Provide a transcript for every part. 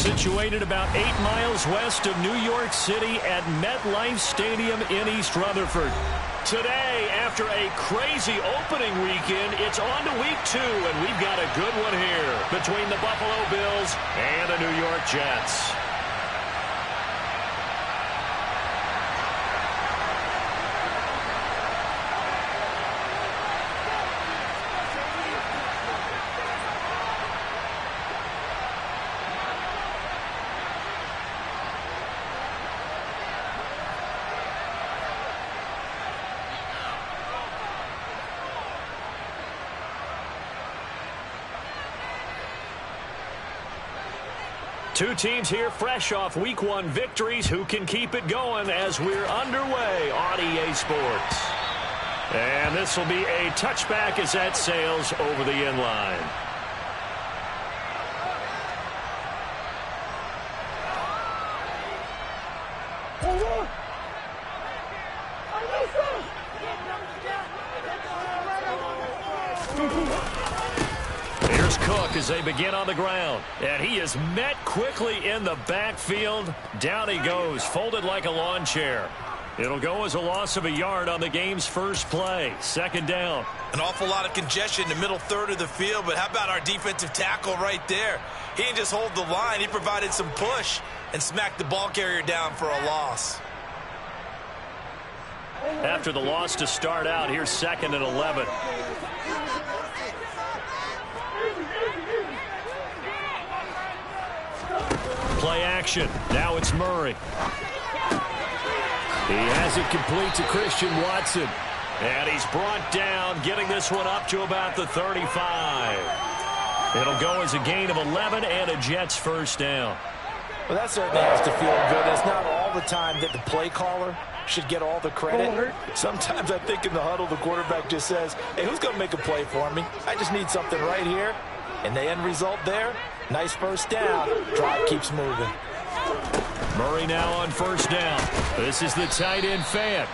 Situated about 8 miles west of New York City at MetLife Stadium in East Rutherford. Today, after a crazy opening weekend, it's on to week 2, and we've got a good one here between the Buffalo Bills and the New York Jets. Two teams here fresh off Week 1 victories who can keep it going as we're underway on EA Sports. And this will be a touchback as that sails over the end line. As they begin on the ground, and he is met quickly in the backfield. Down he goes, folded like a lawn chair. It'll go as a loss of a yard on the game's first play. Second down. An awful lot of congestion in the middle third of the field, but how about our defensive tackle right there? He didn't just hold the line, he provided some push and smacked the ball carrier down for a loss. After the loss to start out, here's 2nd and 11. Play action. Now it's Murray. He has it complete to Christian Watson. And he's brought down, getting this one up to about the 35. It'll go as a gain of 11 and a Jets first down. Well, that certainly has to feel good. It's not all the time that the play caller should get all the credit. Sometimes I think in the huddle, the quarterback just says, hey, who's going to make a play for me? I just need something right here. And the end result there, nice first down. Drive keeps moving. Murray now on first down. This is the tight end Fant.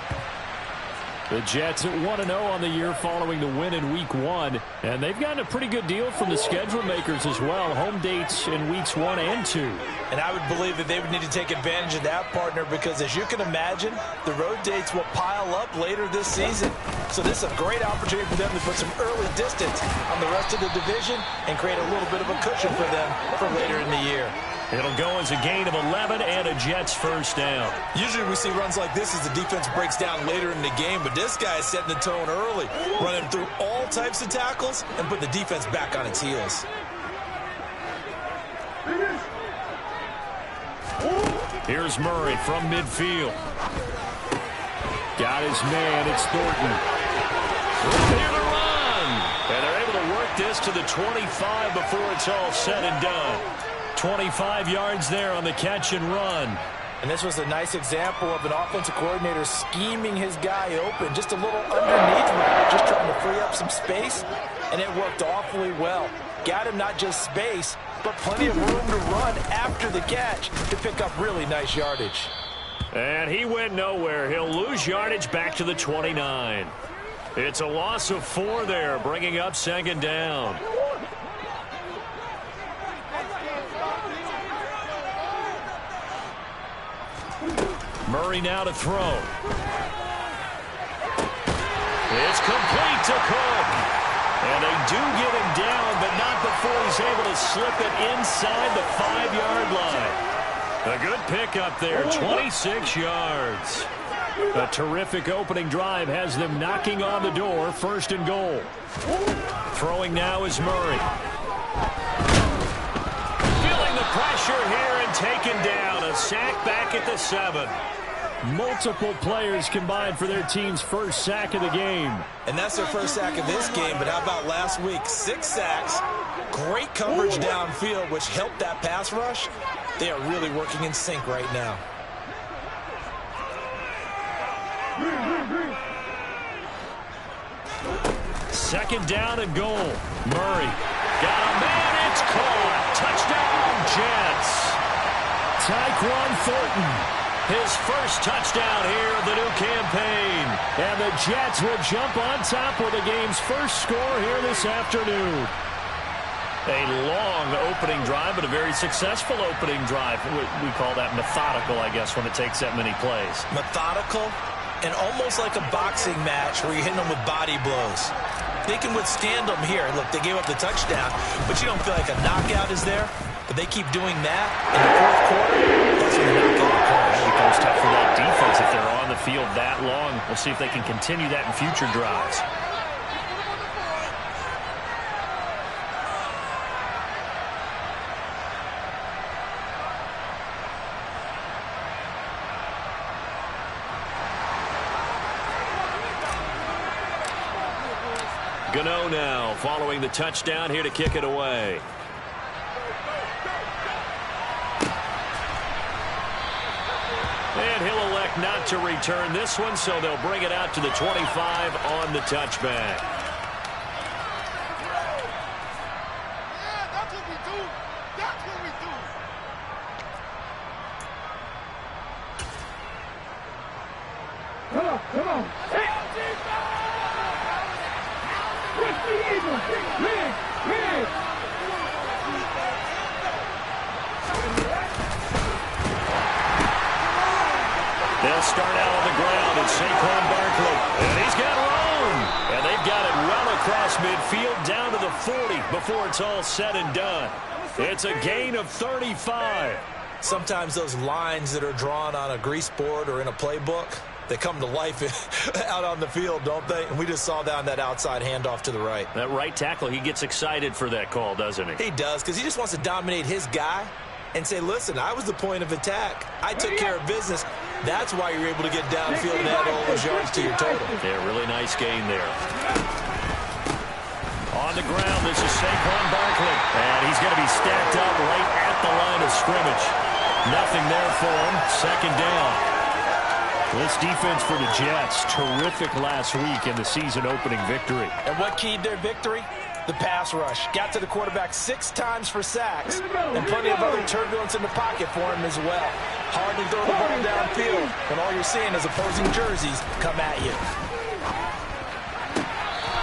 The Jets at 1-0 on the year following the win in Week 1. And they've gotten a pretty good deal from the schedule makers as well. Home dates in Weeks 1 and 2. And I would believe that they would need to take advantage of that, partner, because as you can imagine, the road dates will pile up later this season. So this is a great opportunity for them to put some early distance on the rest of the division and create a little bit of a cushion for them for later in the year. It'll go as a gain of 11 and a Jets first down. Usually we see runs like this as the defense breaks down later in the game, but this guy is setting the tone early, running through all types of tackles and put the defense back on its heels. Here's Murray from midfield. Got his man, it's Thornton. Here to run. And they're able to work this to the 25 before it's all said and done. 25 yards there on the catch and run. And this was a nice example of an offensive coordinator scheming his guy open. Just a little underneath route, just trying to free up some space. And it worked awfully well. Got him not just space, but plenty of room to run after the catch to pick up really nice yardage. And he went nowhere. He'll lose yardage back to the 29. It's a loss of 4 there, bringing up second down. Murray now to throw. It's complete to Cook. And they do get him down, but not before he's able to slip it inside the 5-yard line. A good pickup there, 26 yards. A terrific opening drive has them knocking on the door, 1st and goal. Throwing now is Murray. Feeling the pressure here and taken down. A sack back at the 7. Multiple players combined for their team's first sack of the game. And that's their first sack of this game, but how about last week? 6 sacks, great coverage downfield, which helped that pass rush. They are really working in sync right now. Second down and goal. Murray got a man. It's caught. Touchdown, Jets. Tyquan Thornton. His first touchdown here of the new campaign. And the Jets will jump on top with the game's first score here this afternoon. A long opening drive, but a very successful opening drive. We call that methodical, I guess, when it takes that many plays. Methodical and almost like a boxing match where you're hitting them with body blows. They can withstand them here. Look, they gave up the touchdown, but you don't feel like a knockout is there. But they keep doing that in the fourth quarter. That's when the knockout occurs. It becomes tough for that defense if they're on the field that long. We'll see if they can continue that in future drives. Gano now following the touchdown here to kick it away. And he'll elect not to return this one, so they'll bring it out to the 25 on the touchback. Yeah, that's what we do. That's what we do. Come on, come on. Hey. Push the Eagles. Rig, rig. They'll start out on the ground, and Saquon Barkley. And he's got room. And they've got it well across midfield down to the 40 before it's all said and done. It's a gain of 35. Sometimes those lines that are drawn on a grease board or in a playbook, they come to life out on the field, don't they? And we just saw down that outside handoff to the right. That right tackle, he gets excited for that call, doesn't he? He does, because he just wants to dominate his guy and say, listen, I was the point of attack. I took care of business. That's why you're able to get downfield and add all those yards to your total. Yeah, really nice gain there. On the ground, this is Saquon Barkley. And he's going to be stacked up right at the line of scrimmage. Nothing there for him. Second down. This defense for the Jets, terrific last week in the season opening victory. And what keyed their victory? The pass rush. Got to the quarterback 6 times for sacks. And plenty of other turbulence in the pocket for him as well. Hard to throw the ball downfield when all you're seeing is opposing jerseys come at you.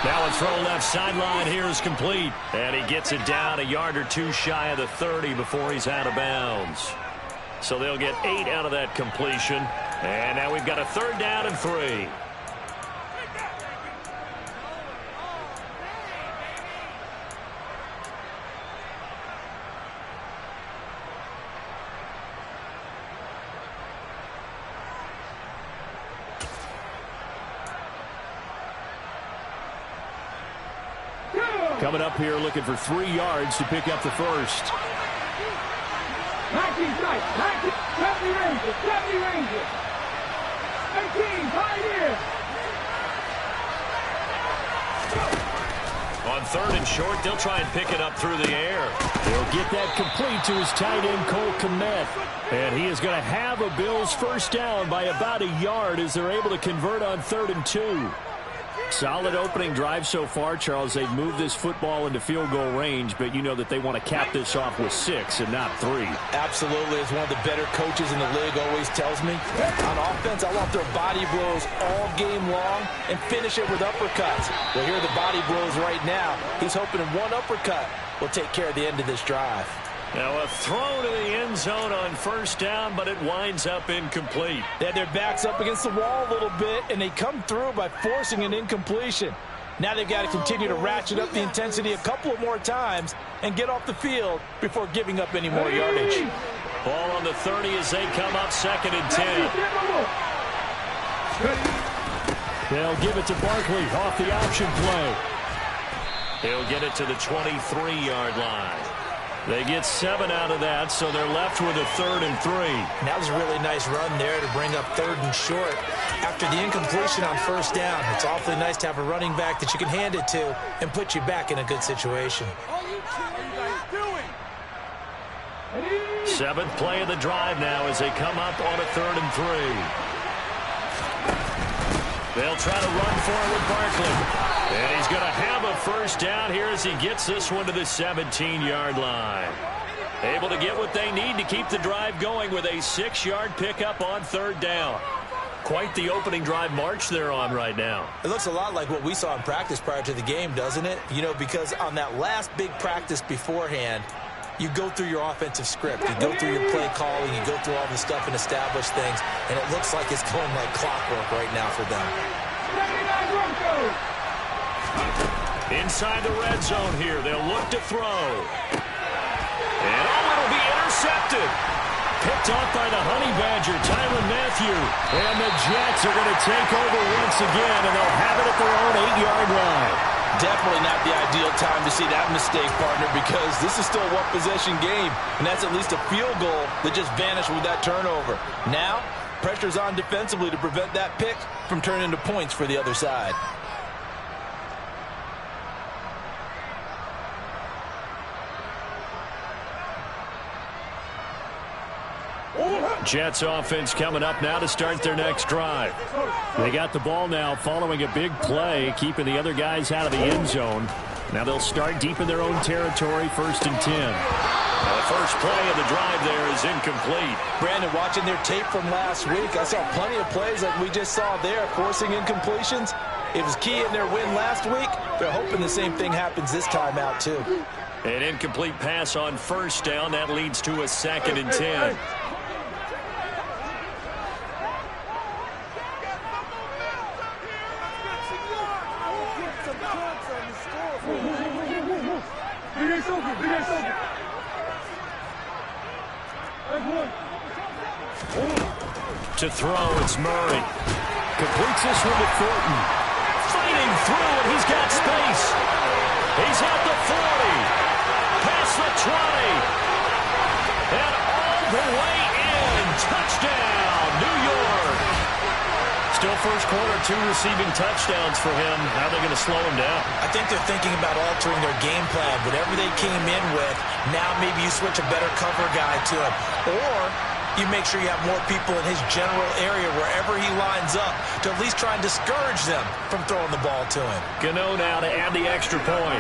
Now a throw left sideline here is complete. And he gets it down a yard or two shy of the 30 before he's out of bounds. So they'll get 8 out of that completion. And now we've got a third down and 3. Coming up here looking for 3 yards to pick up the first. 19 strike, 19, 70 Rangers, 70 Rangers. 18, Pioneer. On third and short, they'll try and pick it up through the air. They'll get that complete to his tight end, Cole Kmet. And he is going to have a Bills first down by about a yard as they're able to convert on 3rd and 2. Solid opening drive so far, Charles. They've moved this football into field goal range, but you know that they want to cap this off with 6 and not 3. Absolutely. As one of the better coaches in the league always tells me, on offense, I want their body blows all game long and finish it with uppercuts. Well, here are the body blows right now. He's hoping in one uppercut will take care of the end of this drive. Now a throw to the end zone on first down, but it winds up incomplete. They had their backs up against the wall a little bit, and they come through by forcing an incompletion. Now they've got to continue to ratchet up the intensity a couple of more times and get off the field before giving up any more yardage. Ball on the 30 as they come up 2nd and 10. They'll give it to Barkley off the option play. He'll get it to the 23-yard line. They get 7 out of that, so they're left with a 3rd and 3. That was a really nice run there to bring up 3rd and short. After the incompletion on first down, it's awfully nice to have a running back that you can hand it to and put you back in a good situation. 7th play of the drive now as they come up on a 3rd and 3. They'll try to run for it with Barkley. And he's going to have a first down here as he gets this one to the 17-yard line. Able to get what they need to keep the drive going with a 6-yard pickup on 3rd down. Quite the opening drive march they're on right now. It looks a lot like what we saw in practice prior to the game, doesn't it? You know, because on that last big practice beforehand, you go through your offensive script. You go through your play calling. You go through all the stuff and establish things. And it looks like it's going like clockwork right now for them. Inside the red zone here. They'll look to throw. And it'll be intercepted. Picked off by the Honey Badger, Tyrann Mathieu. And the Jets are going to take over once again, and they'll have it at their own 8-yard line. Definitely not the ideal time to see that mistake, partner, because this is still a one-possession game, and that's at least a field goal that just vanished with that turnover. Now, pressure's on defensively to prevent that pick from turning into points for the other side. Jets offense coming up now to start their next drive. They got the ball now following a big play, keeping the other guys out of the end zone. Now they'll start deep in their own territory, 1st and 10. Now the first play of the drive there is incomplete. Brandon, watching their tape from last week, I saw plenty of plays like we just saw there, forcing incompletions. It was key in their win last week. They're hoping the same thing happens this time out, too. An incomplete pass on 1st down. That leads to a 2nd and 10. To throw, it's Murray. Completes this one to Thornton. Fighting through, and he's got space. He's at the 40. Past the 20. And all the way in. Touchdown, New York. Still first quarter, 2 receiving touchdowns for him. How are they going to slow him down? I think they're thinking about altering their game plan. Whatever they came in with, now maybe you switch a better cover guy to him. Or you make sure you have more people in his general area wherever he lines up to at least try and discourage them from throwing the ball to him. Gano now to add the extra point.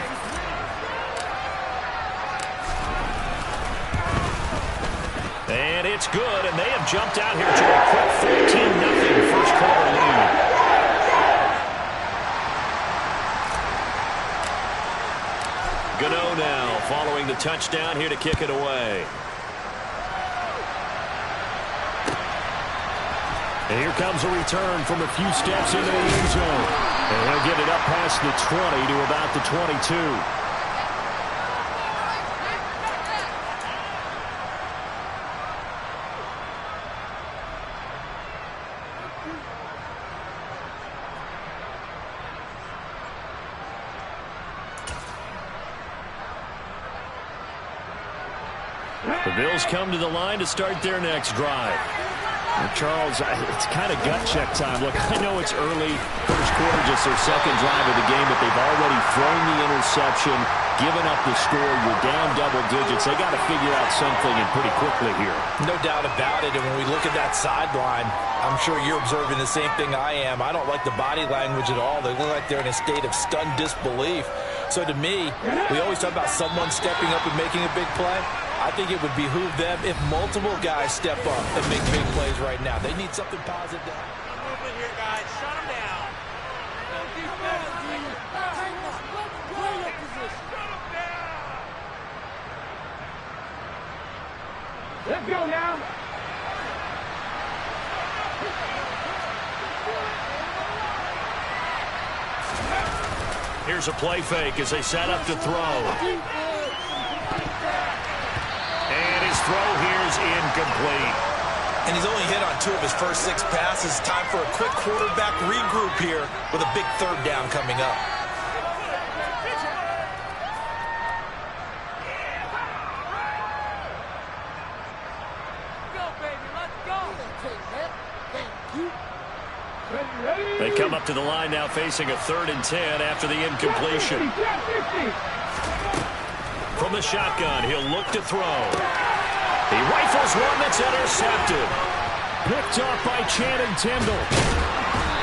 And it's good, and they have jumped out here to a quick 14-0 first quarter lead. Gano now following the touchdown here to kick it away. And here comes a return from a few steps into the end zone. And he'll get it up past the 20 to about the 22. The Bills come to the line to start their next drive. Charles, it's kind of gut check time. Look, I know it's early, first quarter, just their second drive of the game, but they've already thrown the interception, given up the score. You're down double digits. They got to figure out something, and pretty quickly here. No doubt about it, and when we look at that sideline, I'm sure you're observing the same thing I am. I don't like the body language at all. They look like they're in a state of stunned disbelief. So to me, we always talk about someone stepping up and making a big play. I think it would behoove them if multiple guys step up and make big plays right now. They need something positive. Move in here, guys. Shut them down. Let's go now. Here's a play fake as they set up to throw. And his throw here is incomplete. And he's only hit on 2 of his first 6 passes. Time for a quick quarterback regroup here with a big 3rd down coming up. They come up to the line now facing a 3rd and 10 after the incompletion. From the shotgun, he'll look to throw. He rifles one that's intercepted. Picked off by Channing Tindall.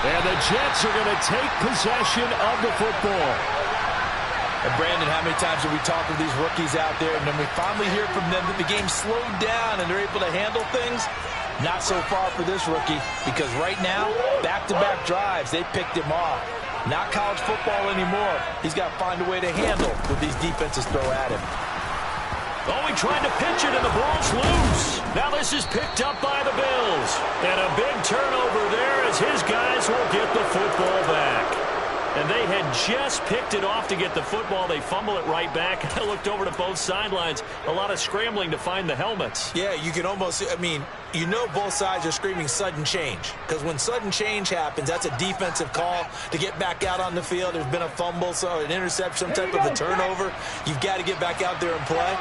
And the Jets are going to take possession of the football. And Brandon, how many times have we talked with these rookies out there, and then we finally hear from them that the game slowed down and they're able to handle things? Not so far for this rookie, because right now, back-to-back drives, they picked him off. Not college football anymore. He's got to find a way to handle what these defenses throw at him. Oh, he tried to pitch it, and the ball's loose. Now this is picked up by the Bills. And a big turnover there as his guys will get the football back. And they had just picked it off to get the football. They fumble it right back. I looked over to both sidelines. A lot of scrambling to find the helmets. Yeah, you can almost, you know both sides are screaming sudden change. Because when sudden change happens, that's a defensive call to get back out on the field. There's been a fumble, so an interception, some type of a turnover. You've got to get back out there and play.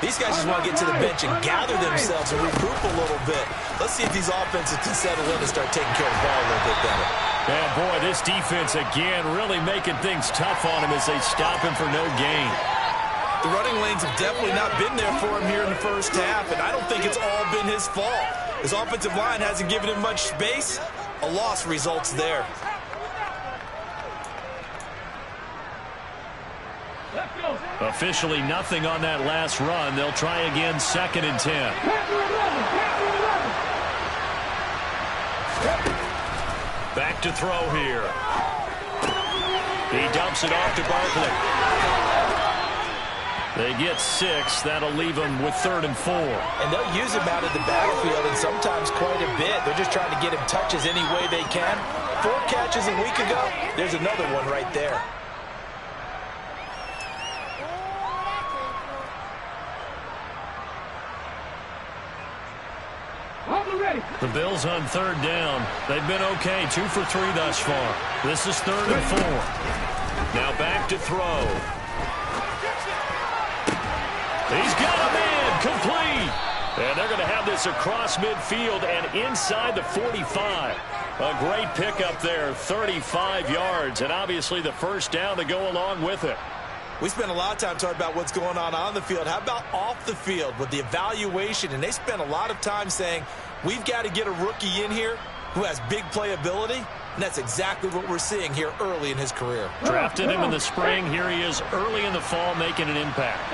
These guys just want to get to the bench and gather themselves and regroup a little bit. Let's see if these offenses can settle in and start taking care of the ball a little bit better. And boy, this defense again really making things tough on him as they stop him for no gain. The running lanes have definitely not been there for him here in the first half, and I don't think it's all been his fault. His offensive line hasn't given him much space. A loss results there. Officially nothing on that last run. They'll try again, 2nd and 10. Back to throw here. He dumps it off to Barkley. They get 6. That'll leave them with 3rd and 4. And they'll use him out of the backfield, and sometimes quite a bit. They're just trying to get him touches any way they can. 4 catches a week ago. There's another one right there. The Bills on 3rd down. They've been okay, 2 for 3 thus far. This is 3rd and 4. Now back to throw. He's got a man, complete. And they're going to have this across midfield and inside the 45. A great pickup there, 35 yards, and obviously the first down to go along with it. We spent a lot of time talking about what's going on the field. How about off the field with the evaluation? And they spent a lot of time saying, we've got to get a rookie in here who has big playability. And that's exactly what we're seeing here early in his career. Drafted him in the spring. Here he is early in the fall making an impact.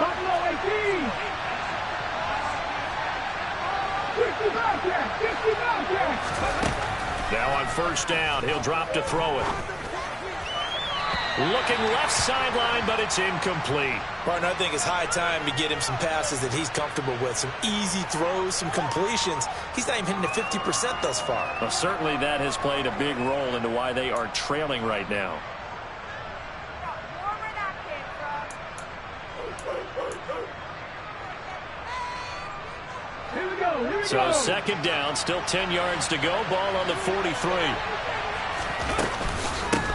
Now on 1st down, he'll drop to throw it. Looking left sideline, but it's incomplete. Partner, I think it's high time to get him some passes that he's comfortable with. Some easy throws, some completions. He's not even hitting the 50% thus far. Well, certainly that has played a big role into why they are trailing right now. So 2nd down, still 10 yards to go. Ball on the 43.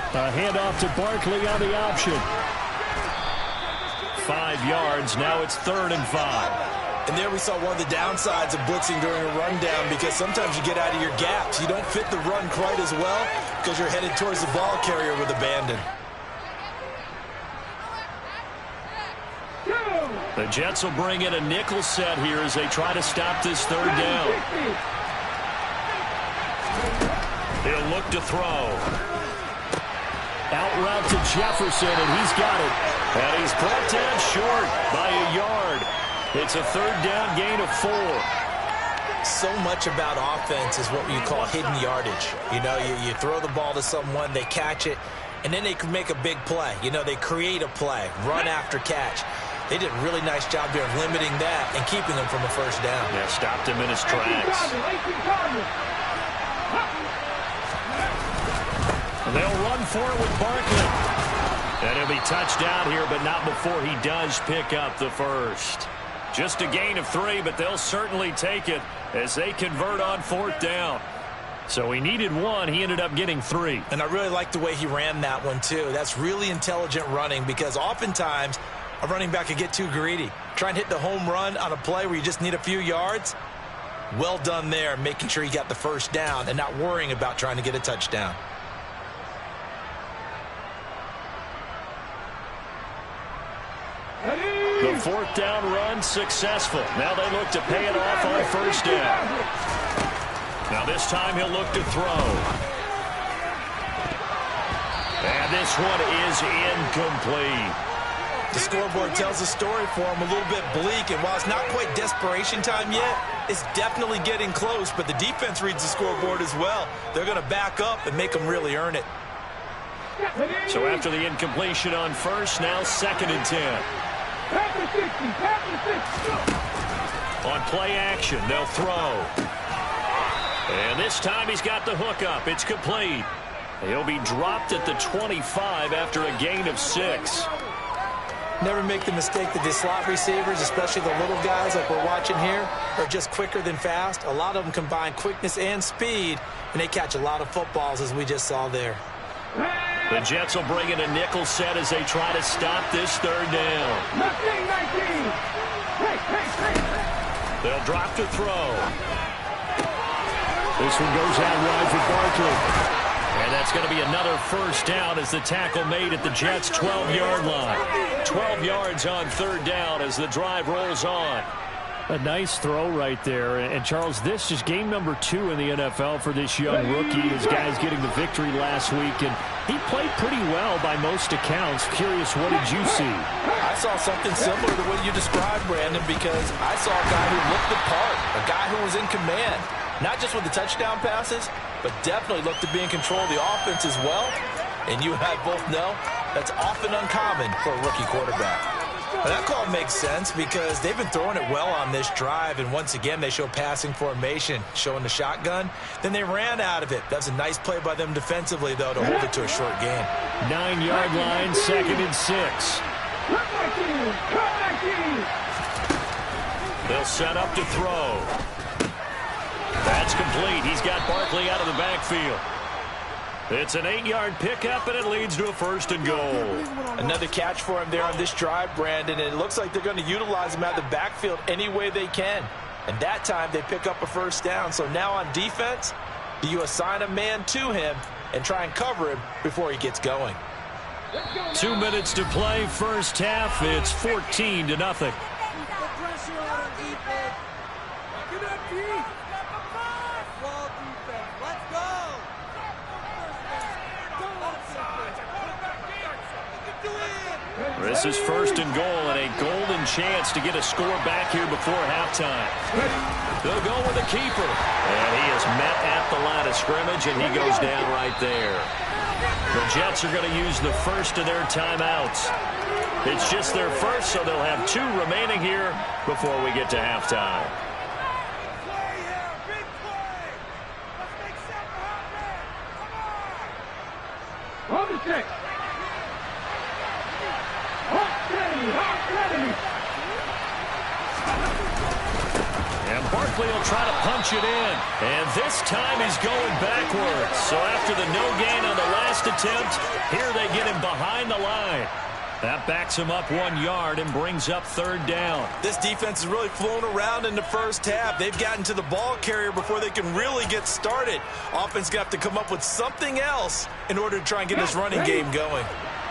A handoff to Barkley on the option. 5 yards. Now it's 3rd and 5. And there we saw one of the downsides of blitzing during a rundown, because sometimes you get out of your gaps. You don't fit the run quite as well because you're headed towards the ball carrier with abandon. The Jets will bring in a nickel set here as they try to stop this 3rd down. He'll look to throw. Out route to Jefferson, and he's got it. And he's brought down short by a yard. It's a 3rd down gain of 4. So much about offense is what you call hidden yardage. You know, you throw the ball to someone, they catch it, and then they can make a big play. You know, they create a play, run after catch. They did a really nice job there of limiting that and keeping him from a 1st down. Yeah, stopped him in his tracks. They'll run for it with Barkley. And he'll be touched down here, but not before he does pick up the 1st. Just a gain of 3, but they'll certainly take it as they convert on 4th down. So he needed 1. He ended up getting 3. And I really like the way he ran that one, too. That's really intelligent running, because oftentimes a running back can get too greedy. Try and hit the home run on a play where you just need a few yards. Well done there, making sure he got the 1st down and not worrying about trying to get a touchdown. The 4th down run successful. Now they look to pay it off on 1st down. Now this time he'll look to throw. And this one is incomplete. The scoreboard tells a story for him, a little bit bleak, and while it's not quite desperation time yet, it's definitely getting close, but the defense reads the scoreboard as well. They're going to back up and make them really earn it. So after the incompletion on first, now 2nd and 10. On play action, they'll throw. And this time he's got the hook up. It's complete. He'll be dropped at the 25 after a gain of 6. Never make the mistake that the slot receivers, especially the little guys like we're watching here, are just quicker than fast. A lot of them combine quickness and speed, and they catch a lot of footballs, as we just saw there. The Jets will bring in a nickel set as they try to stop this 3rd down. They'll drop to throw. This one goes out wide for Barkley. And that's going to be another 1st down as the tackle made at the Jets' 12-yard line. 12 yards on 3rd down as the drive rolls on. A nice throw right there. And, Charles, this is game number 2 in the NFL for this young rookie. His guys getting the victory last week, and he played pretty well by most accounts. Curious, what did you see? I saw something similar to what you described, Brandon, because I saw a guy who looked the part, a guy who was in command. Not just with the touchdown passes, but definitely looked to be in control of the offense as well. And you and I both know that's often uncommon for a rookie quarterback. But that call makes sense because they've been throwing it well on this drive, and once again they show passing formation, showing the shotgun. Then they ran out of it. That's a nice play by them defensively, though, to hold it to a short gain. 9-yard line, 2nd and 6. They'll set up to throw. That's complete. He's got Barkley out of the backfield. It's an 8-yard pickup, and it leads to a 1st and goal. Another catch for him there on this drive, Brandon, and it looks like they're going to utilize him out of the backfield any way they can. And that time they pick up a 1st down. So now on defense, do you assign a man to him and try and cover him before he gets going? 2 minutes to play, 1st half. It's 14-0. This is 1st and goal and a golden chance to get a score back here before halftime. They'll go with the keeper. And he is met at the line of scrimmage, and he goes down right there. The Jets are going to use the first of their timeouts. It's just their first, so they'll have 2 remaining here before we get to halftime. On the check. And Barkley will try to punch it in. And this time he's going backwards. So after the no gain on the last attempt, here they get him behind the line. That backs him up 1 yard and brings up 3rd down. This defense has really flown around in the first half. They've gotten to the ball carrier before they can really get started. Offense got to come up with something else in order to try and get this running game going.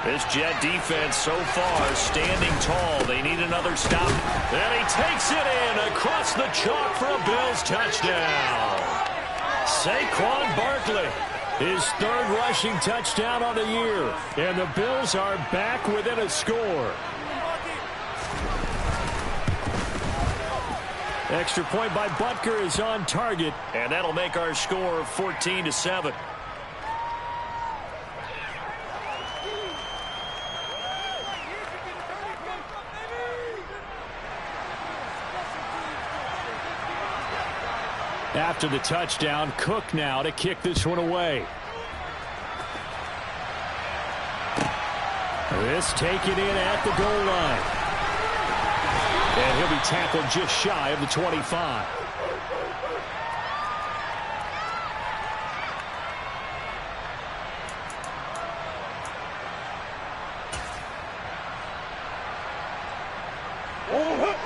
This Jet defense so far standing tall. They need another stop. And he takes it in across the chalk for a Bills touchdown. Saquon Barkley, his 3rd rushing touchdown on the year. And the Bills are back within a score. Extra point by Butker is on target. And that'll make our score 14-7. After the touchdown, Cook now to kick this one away. This taken in at the goal line. And he'll be tackled just shy of the 25.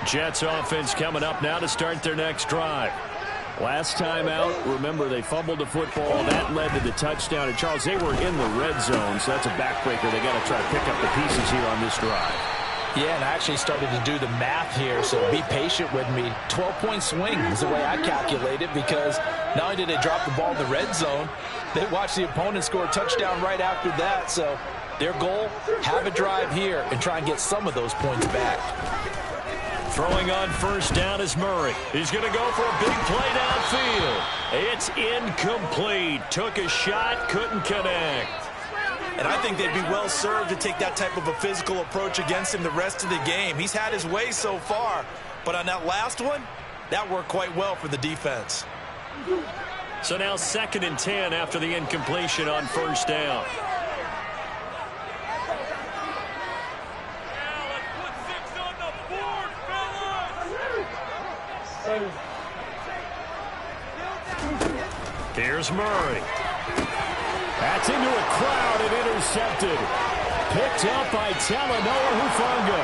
Jets offense coming up now to start their next drive. Last time out, remember, they fumbled the football. That led to the touchdown. And, Charles, they were in the red zone, so that's a backbreaker. They got to try to pick up the pieces here on this drive. Yeah, and I actually started to do the math here, so be patient with me. 12-point swing is the way I calculate it, because not only did they drop the ball in the red zone, they watched the opponent score a touchdown right after that. So Their goal, have a drive here and try and get some of those points back. Throwing on first down is Murray. He's going to go for a big play downfield. It's incomplete. Took a shot, couldn't connect. And I think they'd be well served to take that type of a physical approach against him the rest of the game. He's had his way so far, but on that last one, that worked quite well for the defense. So now 2nd and 10 after the incompletion on first down. Here's Murray. That's into a crowd and intercepted. Picked up by Talanoa Hufanga.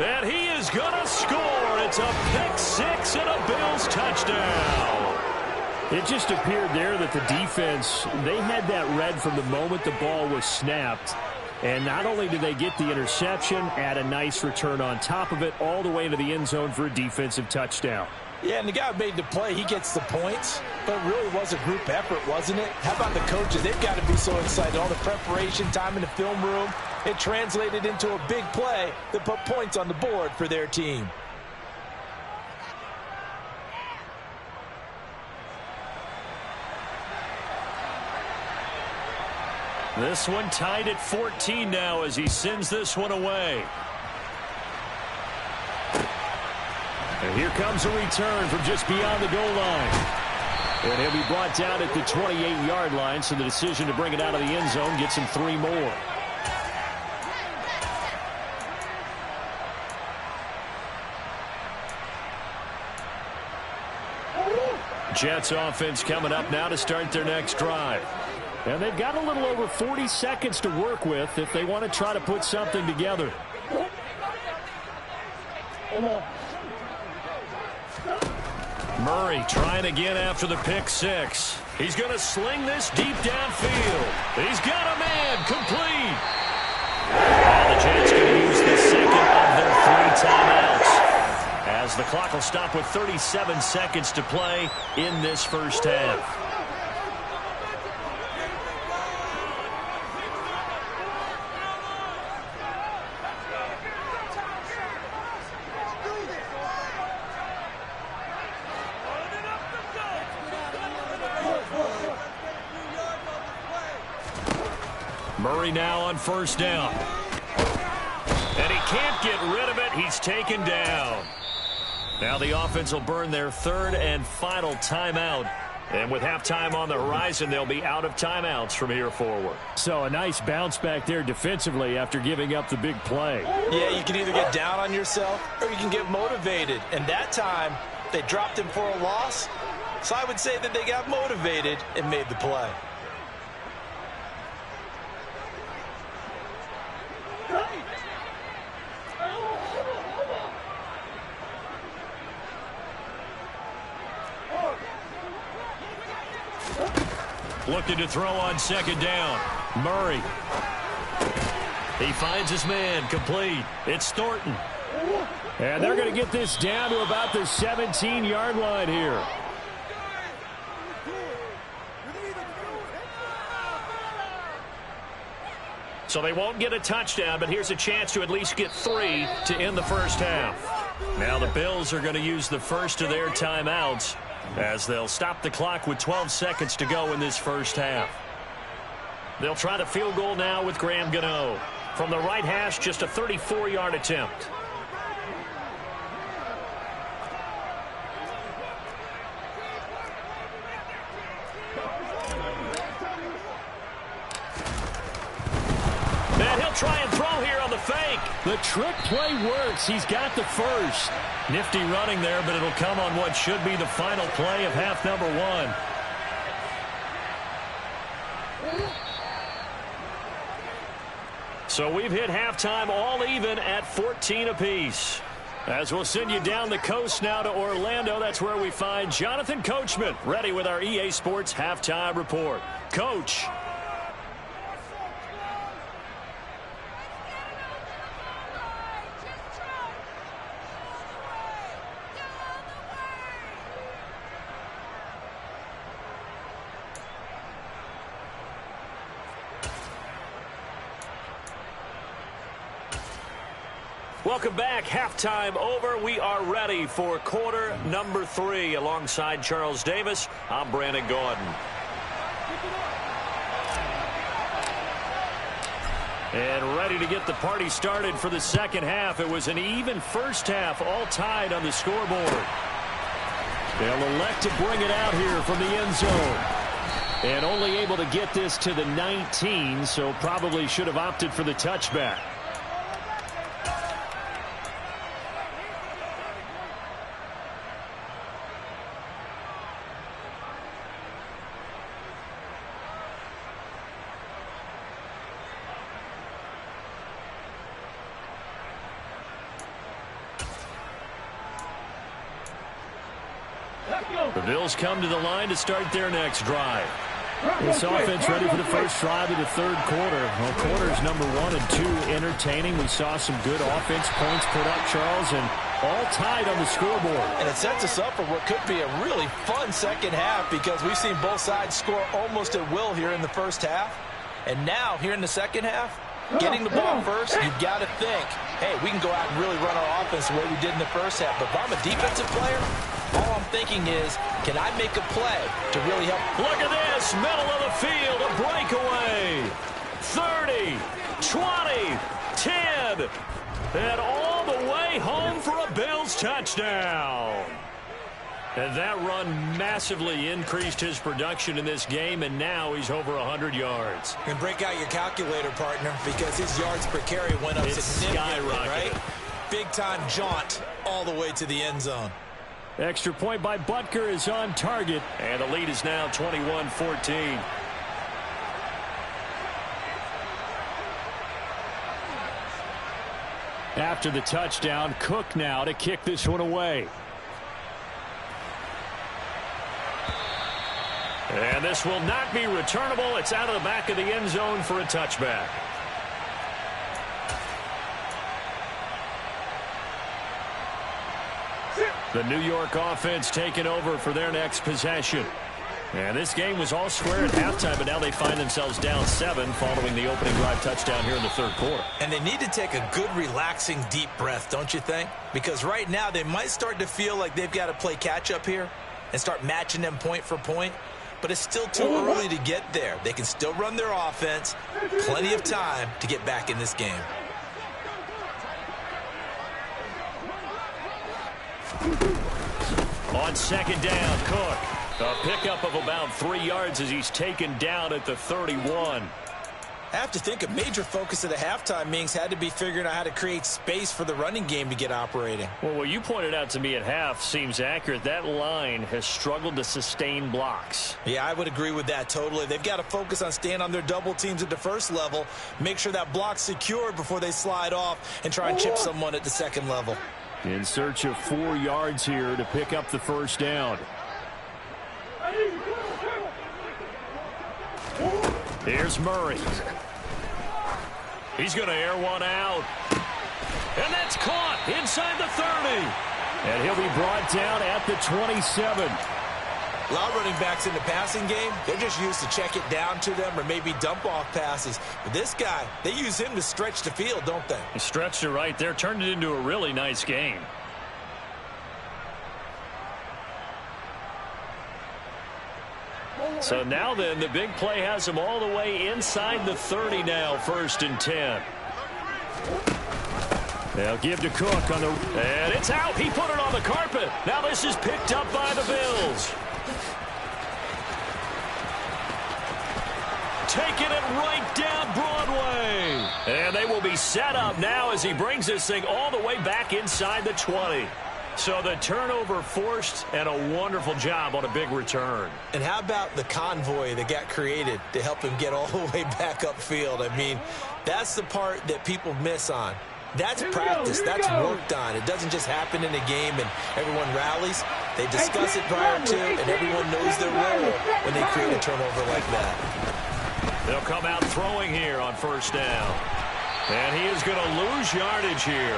And he is going to score. It's a pick 6 and a Bills touchdown. It just appeared there that the defense, they had that read from the moment the ball was snapped. And not only did they get the interception, add a nice return on top of it, all the way into the end zone for a defensive touchdown. Yeah, and the guy who made the play, he gets the points. But it really was a group effort, wasn't it? How about the coaches? They've got to be so excited. All the preparation time in the film room, it translated into a big play that put points on the board for their team. This one tied at 14 now as he sends this one away. And here comes a return from just beyond the goal line. And he'll be brought down at the 28-yard line, so the decision to bring it out of the end zone gets him 3 more. Jets offense coming up now to start their next drive. And they've got a little over 40 seconds to work with if they want to try to put something together. Murray trying again after the pick 6. He's going to sling this deep downfield. He's got a man complete. And the Jets going to use the second of their 3 timeouts, as the clock will stop with 37 seconds to play in this first half. Murray now on first down. And he can't get rid of it. He's taken down. Now the offense will burn their 3rd and final timeout. And with halftime on the horizon, they'll be out of timeouts from here forward. So a nice bounce back there defensively after giving up the big play. Yeah, you can either get down on yourself or you can get motivated. And that time, they dropped him for a loss. So I would say that they got motivated and made the play. Looking to throw on second down. Murray. He finds his man, complete. It's Thornton. And they're going to get this down to about the 17-yard line here. So they won't get a touchdown, but here's a chance to at least get 3 to end the first half. Now the Bills are going to use the first of their timeouts, as they'll stop the clock with 12 seconds to go in this first half. They'll try the field goal now with Graham Gano. From the right hash, just a 34-yard attempt. And he'll try and throw here on the fake. The trick play works. He's got the first. Nifty running there, but it'll come on what should be the final play of half number 1. So we've hit halftime all even at 14 apiece. As we'll send you down the coast now to Orlando, that's where we find Jonathan Coachman ready with our EA Sports halftime report. Coach. Welcome back. Halftime over. We are ready for quarter number 3. Alongside Charles Davis, I'm Brandon Gordon. And ready to get the party started for the second half. It was an even first half, all tied on the scoreboard. They'll elect to bring it out here from the end zone. And only able to get this to the 19, so probably should have opted for the touchback. The Bills come to the line to start their next drive. This offense ready for the first drive of the third quarter. Well, quarters number 1 and 2 entertaining. We saw some good offense points put up, Charles, and all tied on the scoreboard. And it sets us up for what could be a really fun second half because we've seen both sides score almost at will here in the first half. And now, here in the second half, getting the ball first, you've got to think, hey, we can go out and really run our offense the way we did in the first half. But if I'm a defensive player, all I'm thinking is, can I make a play to really help? Look at this, middle of the field, a breakaway. 30, 20, 10, and all the way home for a Bills touchdown. And that run massively increased his production in this game, and now he's over 100 yards. And break out your calculator, partner, because his yards per carry went up significantly, right? Big-time jaunt all the way to the end zone. Extra point by Butker is on target, and the lead is now 21-14. After the touchdown, Cook now to kick this one away. And this will not be returnable. It's out of the back of the end zone for a touchback. The New York offense taking over for their next possession. And this game was all square at halftime, but now they find themselves down 7 following the opening drive touchdown here in the third quarter. And they need to take a good, relaxing, deep breath, don't you think? Because right now they might start to feel like they've got to play catch-up here and start matching them point for point. But it's still too early to get there. They can still run their offense. Plenty of time to get back in this game. On second down, Cook. A pickup of about 3 yards as he's taken down at the 31. I have to think a major focus of the halftime meetings had to be figuring out how to create space for the running game to get operating. Well, what you pointed out to me at half seems accurate. That line has struggled to sustain blocks. Yeah, I would agree with that totally. They've got to focus on staying on their double teams at the first level, make sure that block's secured before they slide off and try and chip someone at the second level. In search of 4 yards here to pick up the first down. Here's Murray. He's going to air one out. And that's caught inside the 30. And he'll be brought down at the 27. A lot of running backs in the passing game, they're just used to check it down to them or maybe dump off passes. But this guy, they use him to stretch the field, don't they? He stretched it right there, turned it into a really nice game. So now then, the big play has him all the way inside the 30 now, 1st and 10. They'll give to Cook on the... And it's out. He put it on the carpet. Now this is picked up by the Bills. Taking it right down Broadway. And they will be set up now as he brings this thing all the way back inside the 20. So the turnover forced and a wonderful job on a big return. And how about the convoy that got created to help him get all the way back upfield? I mean, that's the part that people miss on. That's practice. That's worked on. It doesn't just happen in a game and everyone rallies. They discuss it prior to, and everyone knows their role when they create a turnover like that. They'll come out throwing here on 1st down. And he is going to lose yardage here.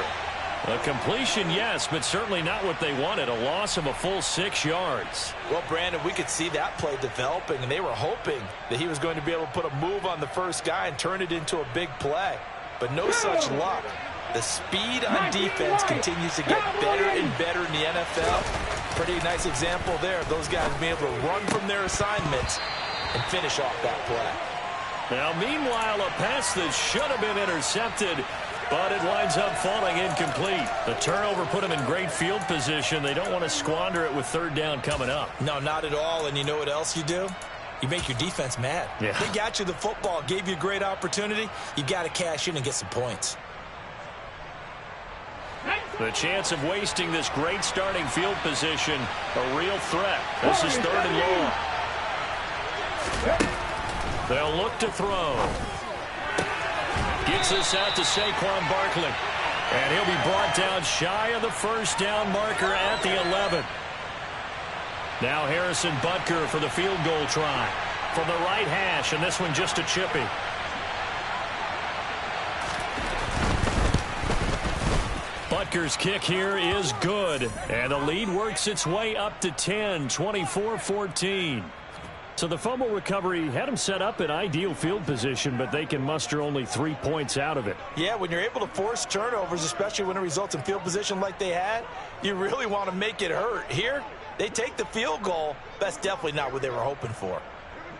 A completion, yes, but certainly not what they wanted. A loss of a full 6 yards. Well, Brandon, we could see that play developing, and they were hoping that he was going to be able to put a move on the first guy and turn it into a big play. But no such luck. The speed on defense continues to get better and better in the NFL. Pretty nice example there of those guys being able to run from their assignments and finish off that play. Now, meanwhile, a pass that should have been intercepted, but it winds up falling incomplete. The turnover put them in great field position. They don't want to squander it with third down coming up. No, not at all. And you know what else you do? You make your defense mad. Yeah. They got you the football, gave you a great opportunity. You got to cash in and get some points. The chance of wasting this great starting field position, a real threat. This is 3rd and long. They'll look to throw. Gets this out to Saquon Barkley. And he'll be brought down shy of the first down marker at the 11. Now Harrison Butker for the field goal try. From the right hash, and this one just a chippy. Butker's kick here is good. And the lead works its way up to 10, 24-14. So the fumble recovery had them set up in ideal field position, but they can muster only 3 points out of it. Yeah, when you're able to force turnovers, especially when it results in field position like they had, you really want to make it hurt. Here, they take the field goal. That's definitely not what they were hoping for.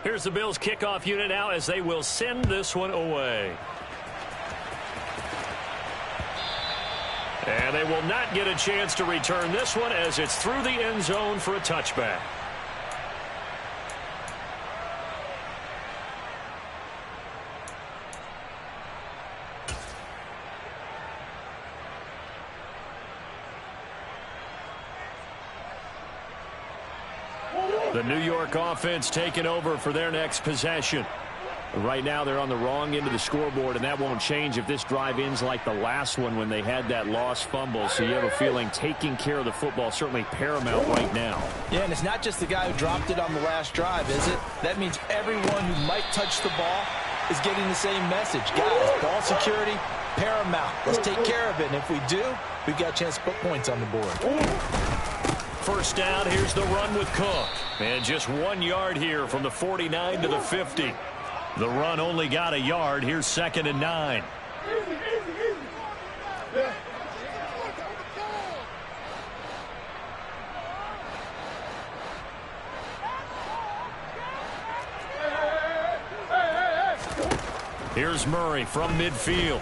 Here's the Bills kickoff unit now as they will send this one away. And they will not get a chance to return this one as it's through the end zone for a touchback. The New York offense taking over for their next possession. Right now they're on the wrong end of the scoreboard, and that won't change if this drive ends like the last one when they had that lost fumble. So you have a feeling taking care of the football certainly paramount right now. Yeah, and it's not just the guy who dropped it on the last drive, is it? That means everyone who might touch the ball is getting the same message. Guys, ball security, paramount. Let's take care of it, and if we do, we've got a chance to put points on the board. First down, here's the run with Cook. And just 1 yard here from the 49 to the 50. The run only got a yard. Here's 2nd and 9. Here's Murray from midfield.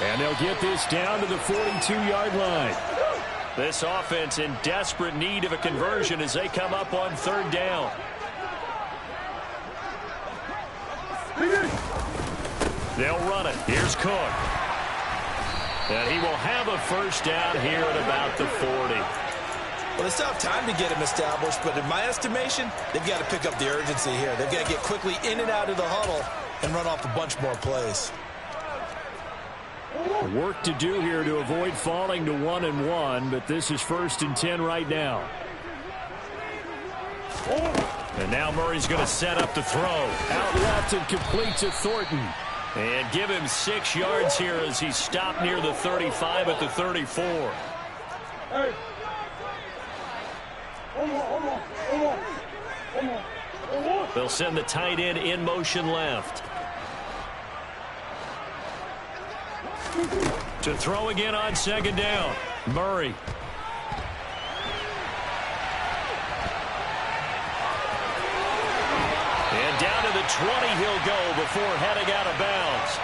And they'll get this down to the 42-yard line. This offense in desperate need of a conversion as they come up on 3rd down. They'll run it. Here's Cook. And he will have a first down here at about the 40. Well, they still have time to get him established, but in my estimation, they've got to pick up the urgency here. They've got to get quickly in and out of the huddle and run off a bunch more plays. Work to do here to avoid falling to 1-1, but this is 1st and 10 right now. And now Murray's going to set up to throw. Out left and complete to Thornton. And give him 6 yards here as he stopped near the 35 at the 34. They'll send the tight end in motion left. To throw again on 2nd down. Murray. And down to the 20 he'll go before heading out of bounds.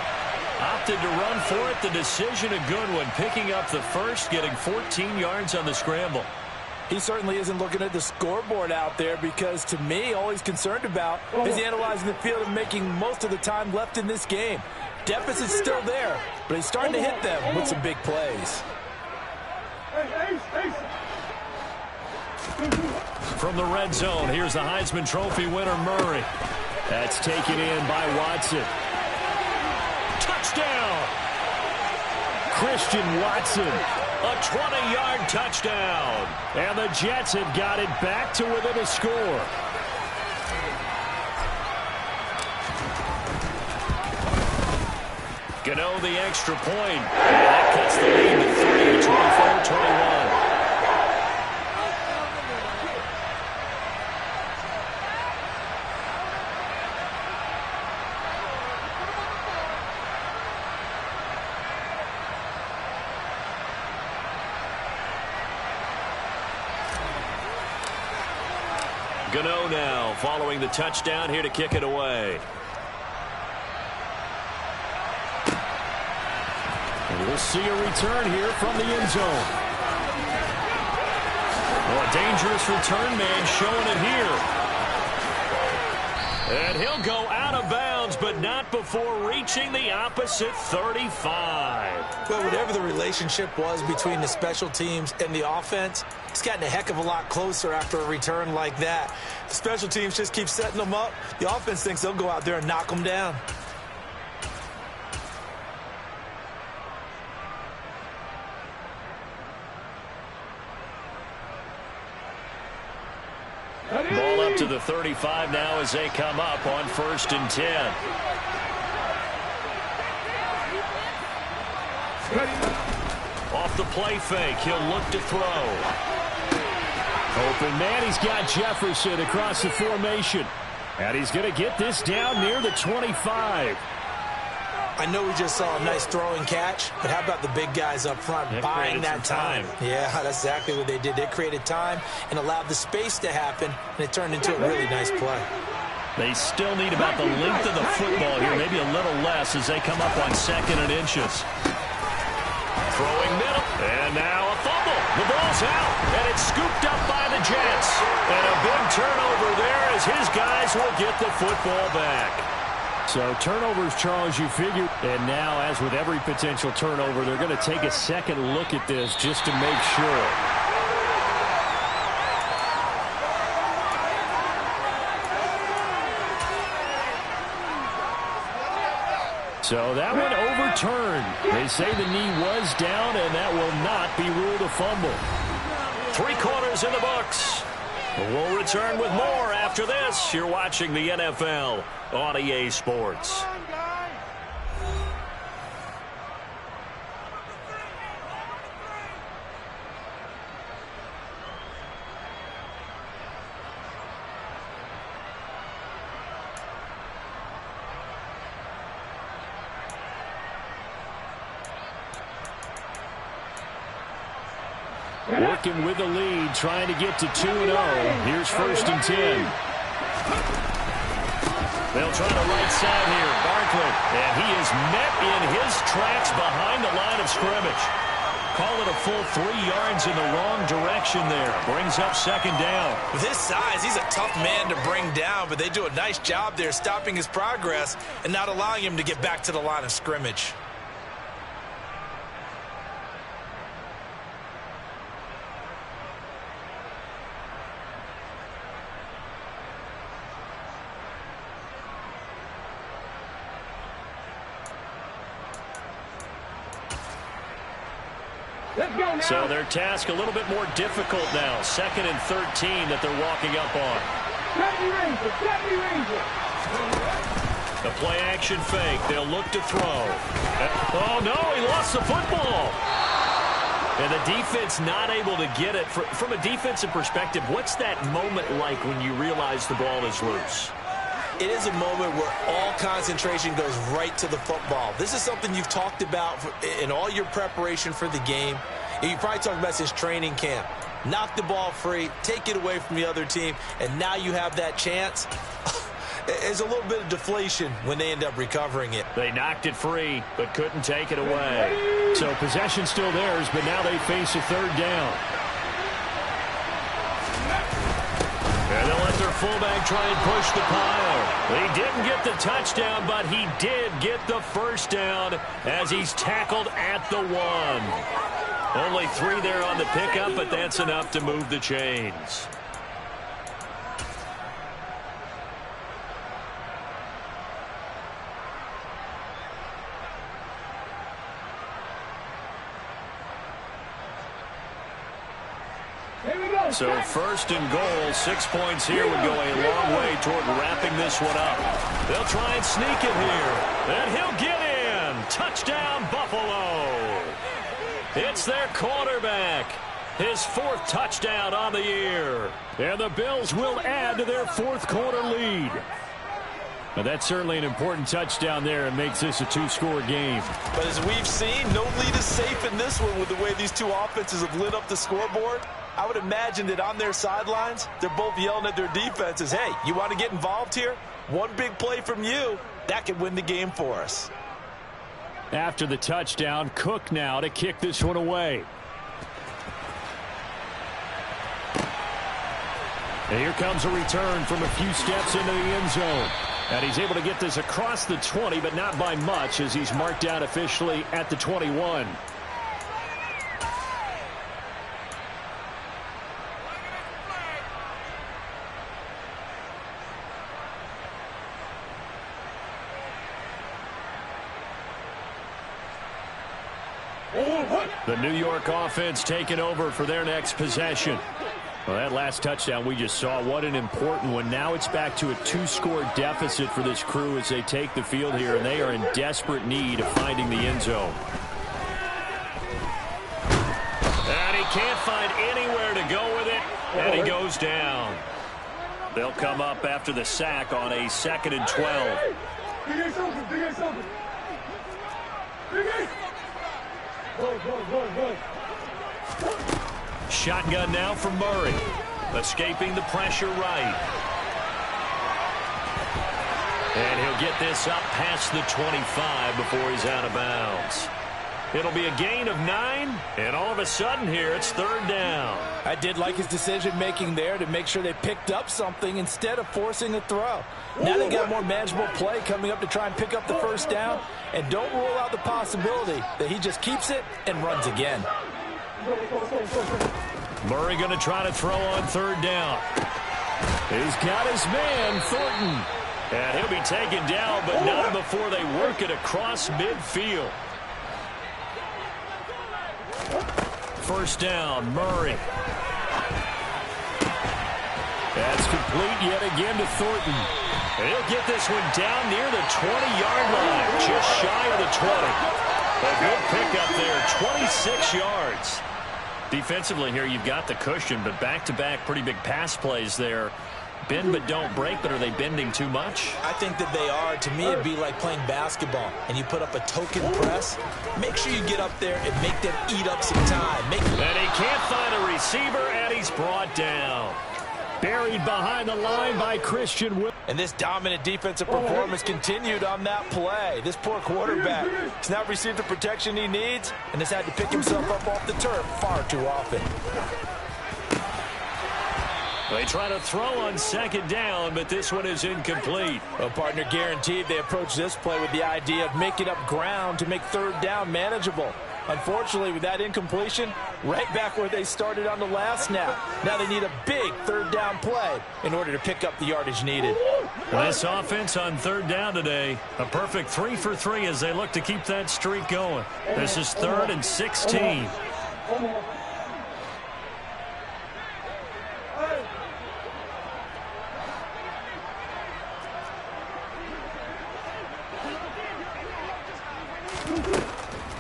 Opted to run for it. The decision a good one. Picking up the first, getting 14 yards on the scramble. He certainly isn't looking at the scoreboard out there because, to me, all he's concerned about is analyzing the field and making most of the time left in this game. Deficit's still there, but he's starting to hit them with some big plays. From the red zone, here's the Heisman Trophy winner, Murray. That's taken in by Watson. Touchdown! Christian Watson. A 20-yard touchdown. And the Jets have got it back to within a score. Gano the extra point. And that cuts the lead to 3, 24-21. Gano now following the touchdown here to kick it away. And we'll see a return here from the end zone. Well, a dangerous return man showing it here. And he'll go out of bounds, but not before reaching the opposite 35. Well, whatever the relationship was between the special teams and the offense, it's gotten a heck of a lot closer after a return like that. The special teams just keep setting them up. The offense thinks they'll go out there and knock them down. Ball up to the 35 now as they come up on 1st and 10. Off the play fake, he'll look to throw. Open man, he's got Jefferson across the formation. And he's going to get this down near the 25. I know we just saw a nice throw and catch, but how about the big guys up front buying that time? Yeah, that's exactly what they did. They created time and allowed the space to happen, and it turned into a really nice play. They still need about the length of the football here, maybe a little less as they come up on 2nd and inches. Throwing middle, and now a fumble. The ball's out, and it's scooped up by the Jets. And a big turnover there as his guys will get the football back. So turnovers, Charles, you figure. And now, as with every potential turnover, they're going to take a second look at this just to make sure. So that one overturned. They say the knee was down, and that will not be ruled a fumble. 3 quarters in the books. We'll return with more after this. You're watching the NFL on EA Sports. Working with the lead, trying to get to 2-0. Here's 1st and 10. They'll try the right side here. Barkley. And he is met in his tracks behind the line of scrimmage. Call it a full 3 yards in the wrong direction there. Brings up 2nd down. With his size, he's a tough man to bring down, but they do a nice job there stopping his progress and not allowing him to get back to the line of scrimmage. So their task a little bit more difficult now. 2nd and 13 that they're walking up on. The play action fake. They'll look to throw. Oh, no, he lost the football. And the defense not able to get it. From a defensive perspective, what's that moment like when you realize the ball is loose? It is a moment where all concentration goes right to the football. This is something you've talked about in all your preparation for the game. And you probably talked about since training camp. Knock the ball free, take it away from the other team, and now you have that chance. There's a little bit of deflation when they end up recovering it. They knocked it free, but couldn't take it away. So possession still theirs, but now they face a 3rd down. And they'll let their fullback try and push the pile. He didn't get the touchdown, but he did get the 1st down as he's tackled at the 1. Only 3 there on the pickup, but that's enough to move the chains. So 1st and goal, 6 points here would go a long way toward wrapping this one up. They'll try and sneak it here, and he'll get in. Touchdown, Buffalo. It's their quarterback. His 4th touchdown on the year. And the Bills will add to their 4th quarter lead. Well, that's certainly an important touchdown there and makes this a two-score game. But as we've seen, no lead is safe in this one with the way these two offenses have lit up the scoreboard. I would imagine that on their sidelines, they're both yelling at their defenses, hey, you want to get involved here? One big play from you, that could win the game for us. After the touchdown, Cook now to kick this one away. And here comes a return from a few steps into the end zone. And he's able to get this across the 20, but not by much, as he's marked down officially at the 21. The New York offense taking over for their next possession. Well, that last touchdown we just saw, what an important one. Now it's back to a two-score deficit for this crew as they take the field here, and they are in desperate need of finding the end zone. And he can't find anywhere to go with it, and he goes down. They'll come up after the sack on a 2nd and 12. Shotgun now from Murray. Escaping the pressure right. And he'll get this up past the 25 before he's out of bounds. It'll be a gain of 9, and all of a sudden here it's 3rd down. I did like his decision-making there to make sure they picked up something instead of forcing a throw. Now they got more manageable play coming up to try and pick up the 1st down, and don't rule out the possibility that he just keeps it and runs again. Murray going to try to throw on 3rd down. He's got his man, Thornton. And he'll be taken down, but not before they work it across midfield. 1st down, Murray. That's complete yet again to Thornton. And he'll get this one down near the 20-yard line, just shy of the 20. A good pickup there, 26 yards. Defensively here, you've got the cushion, but back-to-back pretty big pass plays there. Bend but don't break, but are they bending too much? I think that they are. To me, it'd be like playing basketball, and you put up a token press. Make sure you get up there and make them eat up some time. And he can't find a receiver, and he's brought down. Buried behind the line by Christian Will. And this dominant defensive performance continued on that play. This poor quarterback has not received the protection he needs and has had to pick himself up off the turf far too often. They try to throw on 2nd down, but this one is incomplete. Well, partner, guaranteed they approach this play with the idea of making up ground to make 3rd down manageable. Unfortunately, with that incompletion, right back where they started on the last snap. Now they need a big 3rd down play in order to pick up the yardage needed. This offense on 3rd down today, a perfect 3 for 3 as they look to keep that streak going. This is 3rd and 16.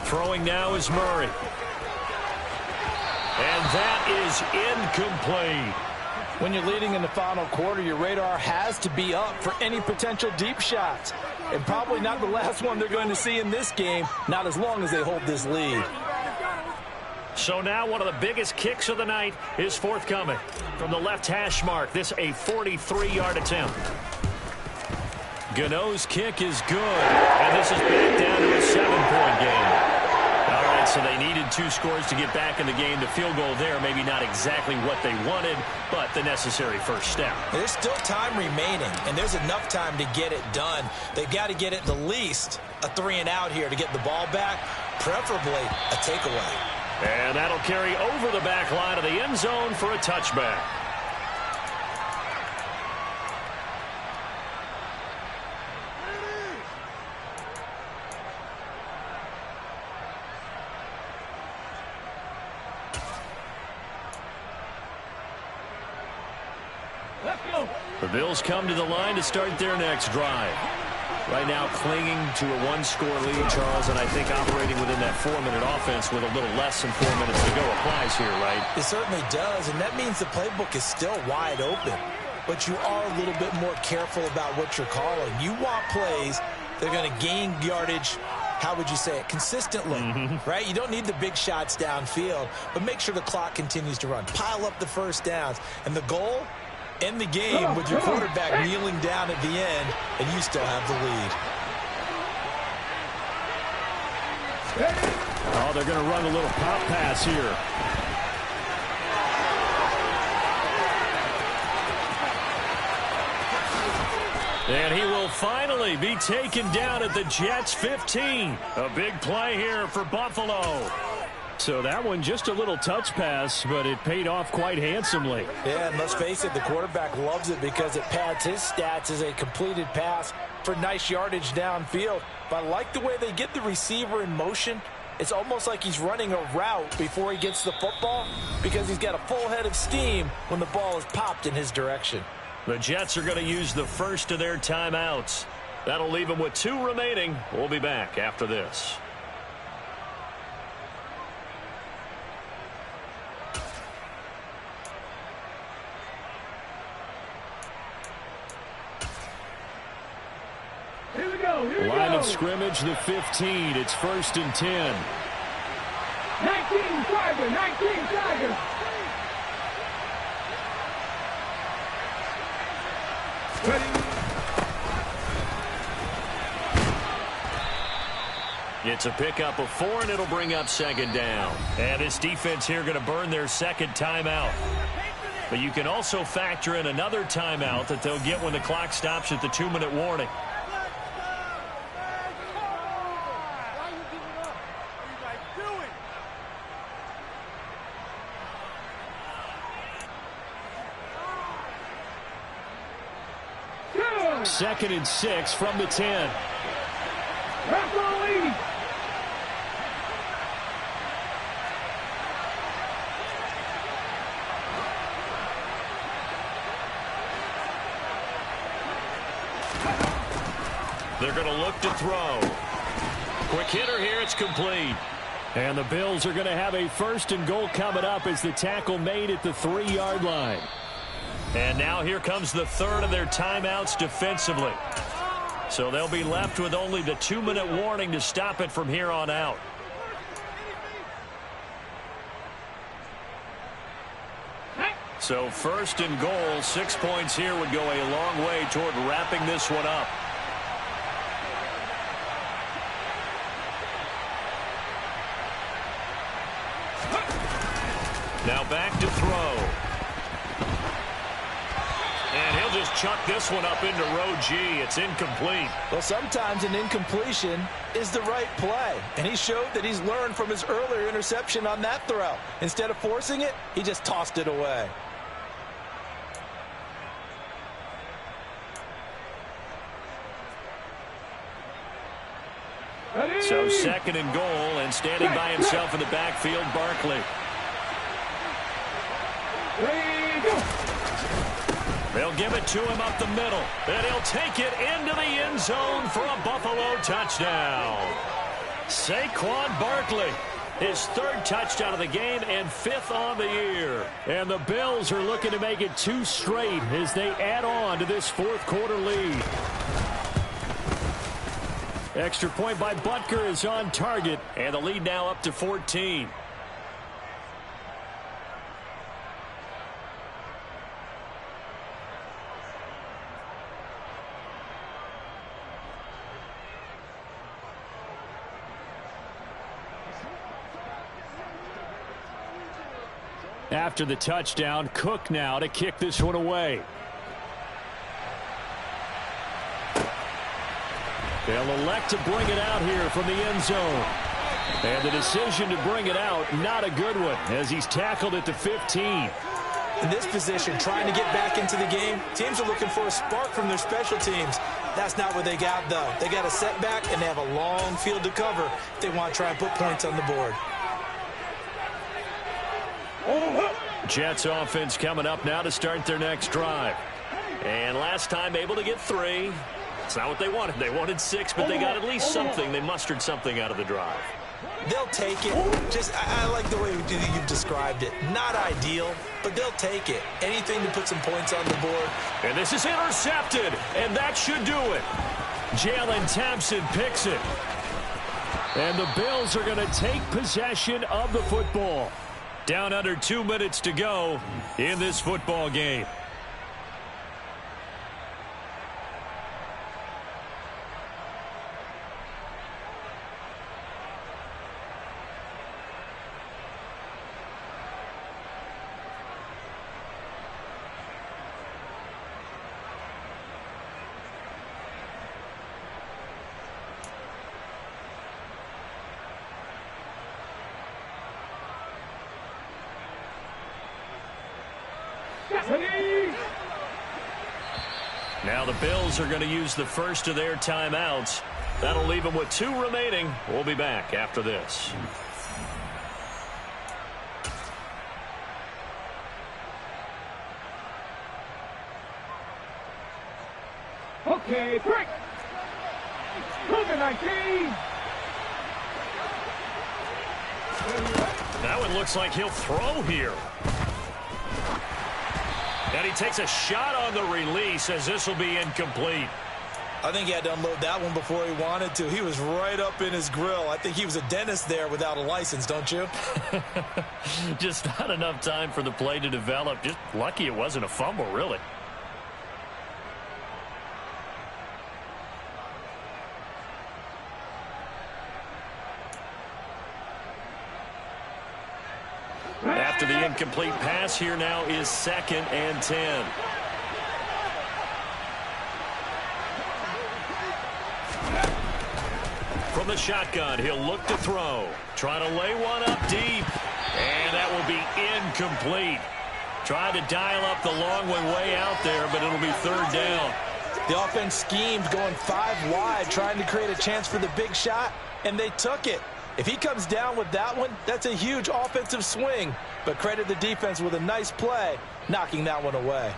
Throwing now is Murray. And that is incomplete. When you're leading in the final quarter, your radar has to be up for any potential deep shots. And probably not the last one they're going to see in this game, not as long as they hold this lead. So now one of the biggest kicks of the night is forthcoming. From the left hash mark, this a 43-yard attempt. Gano's kick is good. And this is back down to a 7-point game. All right, so they needed 2 scores to get back in the game. The field goal there, maybe not exactly what they wanted, but the necessary first step. There's still time remaining, and there's enough time to get it done. They've got to get at the least a 3-and-out here to get the ball back, preferably a takeaway. And that'll carry over the back line of the end zone for a touchback. The Bills come to the line to start their next drive. Right now clinging to a 1-score lead, Charles, and I think operating within that 4-minute offense with a little less than 4 minutes to go applies here, right? It certainly does, and that means the playbook is still wide open. but you are a little bit more careful about what you're calling. You want plays that are going to gain yardage, how would you say it, consistently, right? You don't need the big shots downfield, but make sure the clock continues to run. Pile up the first downs. And the goal, end the game with your quarterback kneeling down at the end, and you still have the lead. Oh, they're going to run a little pop pass here. And he will finally be taken down at the Jets' 15. A big play here for Buffalo. So that one just a little touch pass, but it paid off quite handsomely. Yeah, and let's face it, the quarterback loves it because it pads his stats as a completed pass for nice yardage downfield. But I like the way they get the receiver in motion. It's almost like he's running a route before he gets the football because he's got a full head of steam when the ball is popped in his direction. The Jets are going to use the first of their timeouts. That'll leave them with 2 remaining. We'll be back after this. Here we go. Line of scrimmage, the 15. It's 1st and 10. 19 Tiger, 19 Tiger. It's a pickup of 4, and it'll bring up 2nd down. And this defense here going to burn their 2nd timeout. But you can also factor in another timeout that they'll get when the clock stops at the 2-minute warning. Second and 6 from the 10. Referee. They're going to look to throw. Quick hitter here. It's complete. And the Bills are going to have a 1st and goal coming up as the tackle made at the 3-yard line. And now here comes the 3rd of their timeouts defensively. So they'll be left with only the 2-minute warning to stop it from here on out. So 1st and goal, 6 points here would go a long way toward wrapping this one up. Now back to throw. And he'll just chuck this one up into row G. It's incomplete. Well, sometimes an incompletion is the right play. And he showed that he's learned from his earlier interception on that throw. Instead of forcing it, he just tossed it away. So 2nd and goal, and standing by himself in the backfield, Barkley. They'll give it to him up the middle, and he'll take it into the end zone for a Buffalo touchdown. Saquon Barkley, his 3rd touchdown of the game and 5th on the year. And the Bills are looking to make it 2 straight as they add on to this 4th quarter lead. Extra point by Butker is on target, and the lead now up to 14. After the touchdown, Cook now to kick this one away. They'll elect to bring it out here from the end zone. And the decision to bring it out, not a good one, as he's tackled at the 15. In this position, trying to get back into the game, teams are looking for a spark from their special teams. That's not what they got, though. They got a setback, and they have a long field to cover if they want to try and put points on the board. Jets offense coming up now to start their next drive. And last time able to get 3. It's not what they wanted. They wanted 6, but they got at least something. They mustered something out of the drive. They'll take it. I like the way you've described it. Not ideal, but they'll take it. Anything to put some points on the board. And this is intercepted, and that should do it. Jalen Thompson picks it. And the Bills are going to take possession of the football. Down under 2 minutes to go in this football game. Now the Bills are going to use the first of their timeouts. That'll leave them with 2 remaining. We'll be back after this. Okay, break. COVID-19. That one looks like he'll throw here. And he takes a shot on the release as this will be incomplete. I think he had to unload that one before he wanted to. He was right up in his grill. I think he was a dentist there without a license, don't you? Just not enough time for the play to develop. Just lucky it wasn't a fumble, really. After the incomplete pass, here now is 2nd and 10. From the shotgun, he'll look to throw. Trying to lay one up deep. And that will be incomplete. Tried to dial up the long one way out there, but it'll be 3rd down. The offense schemed going 5 wide, trying to create a chance for the big shot, and they took it. If he comes down with that one, that's a huge offensive swing. But credit the defense with a nice play, knocking that one away.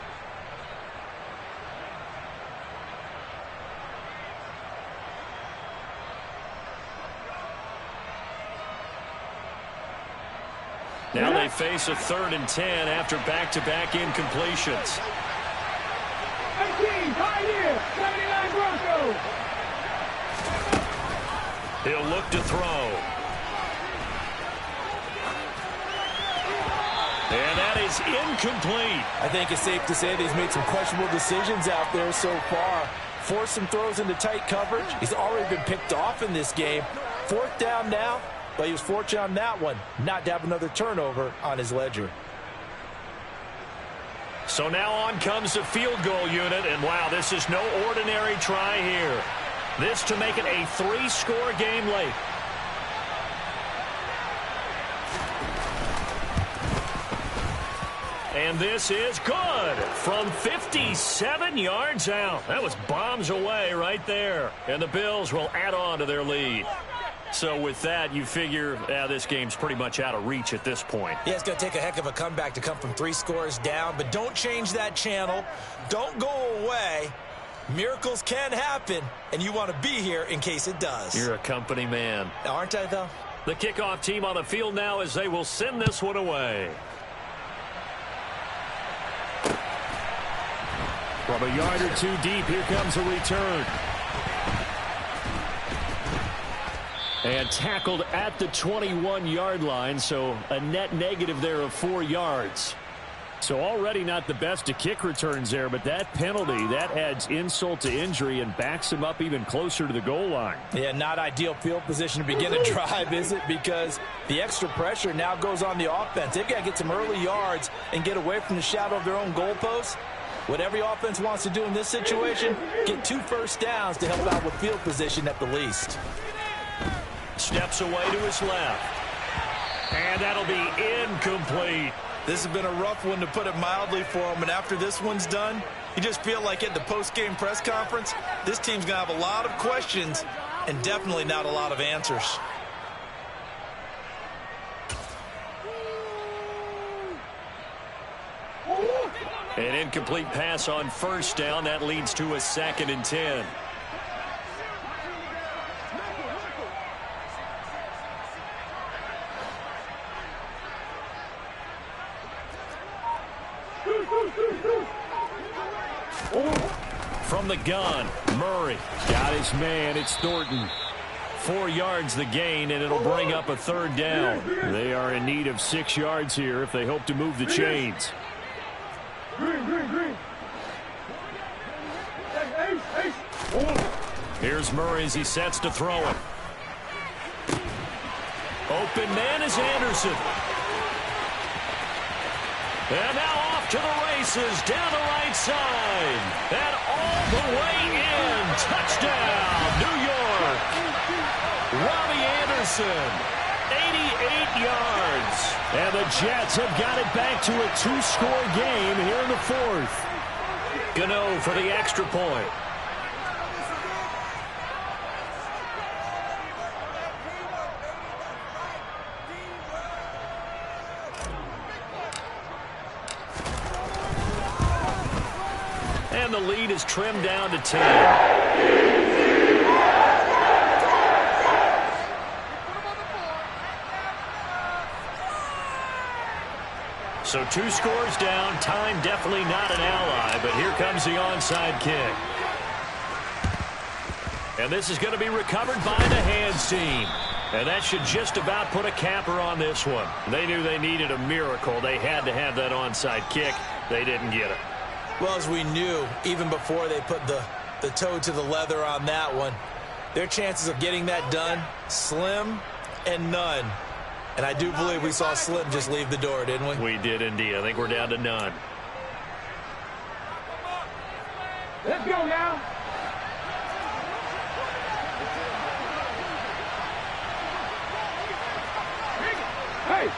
Now they face a 3rd and 10 after back-to-back incompletions. 18, Pioneer, 79 Broncos. He'll look to throw. And that is incomplete. I think it's safe to say that he's made some questionable decisions out there so far. Forced some throws into tight coverage. He's already been picked off in this game. 4th down now, but he was fortunate on that one not to have another turnover on his ledger. So now on comes the field goal unit, and wow, this is no ordinary try here. This to make it a 3-score game late. And this is good from 57 yards out. That was bombs away right there. And the Bills will add on to their lead. So with that, you figure this game's pretty much out of reach at this point. Yeah, it's going to take a heck of a comeback to come from 3 scores down, but don't change that channel. Don't go away. Miracles can happen, and you want to be here in case it does. You're a company man. Aren't I, though? The kickoff team on the field now as they will send this one away. From a yard or 2 deep, here comes a return. And tackled at the 21-yard line, so a net negative there of 4 yards. So already not the best of kick returns there, but that penalty, that adds insult to injury and backs him up even closer to the goal line. Yeah, not ideal field position to begin a drive, is it? Because the extra pressure now goes on the offense. They've got to get some early yards and get away from the shadow of their own goalposts. What every offense wants to do in this situation, get 2 first downs to help out with field position at the least. Steps away to his left. And that'll be incomplete. This has been a rough one, to put it mildly, for him. And after this one's done, you just feel like at the post-game press conference, this team's going to have a lot of questions and definitely not a lot of answers. An incomplete pass on first down. That leads to a 2nd and 10. From the gun, Murray. Got his man. It's Thornton. 4 yards the gain, and it'll bring up a third down. They are in need of 6 yards here if they hope to move the chains. Here's Murray as he sets to throw it. Open man is Anderson. And now off to the races, down the right side. And all the way in. Touchdown, New York. Robbie Anderson, 88 yards. And the Jets have got it back to a 2-score game here in the fourth. Gano for the extra point. And the lead is trimmed down to 10. So 2 scores down. Time definitely not an ally, but here comes the onside kick. And this is going to be recovered by the hands team. And that should just about put a capper on this one. They knew they needed a miracle. They had to have that onside kick. They didn't get it. Well, as we knew, even before they put the toe to the leather on that one, their chances of getting that done, slim and none. And I do believe we saw Slim just leave the door, didn't we? We did indeed. I think we're down to none. Let's go now. Hey,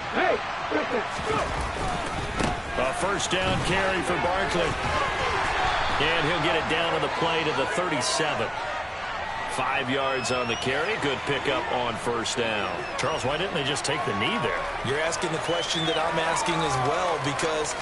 A first down carry for Barkley. And he'll get it down on the play to the 37. 5 yards on the carry. Good pickup on first down. Charles, why didn't they just take the knee there? You're asking the question that I'm asking as well, because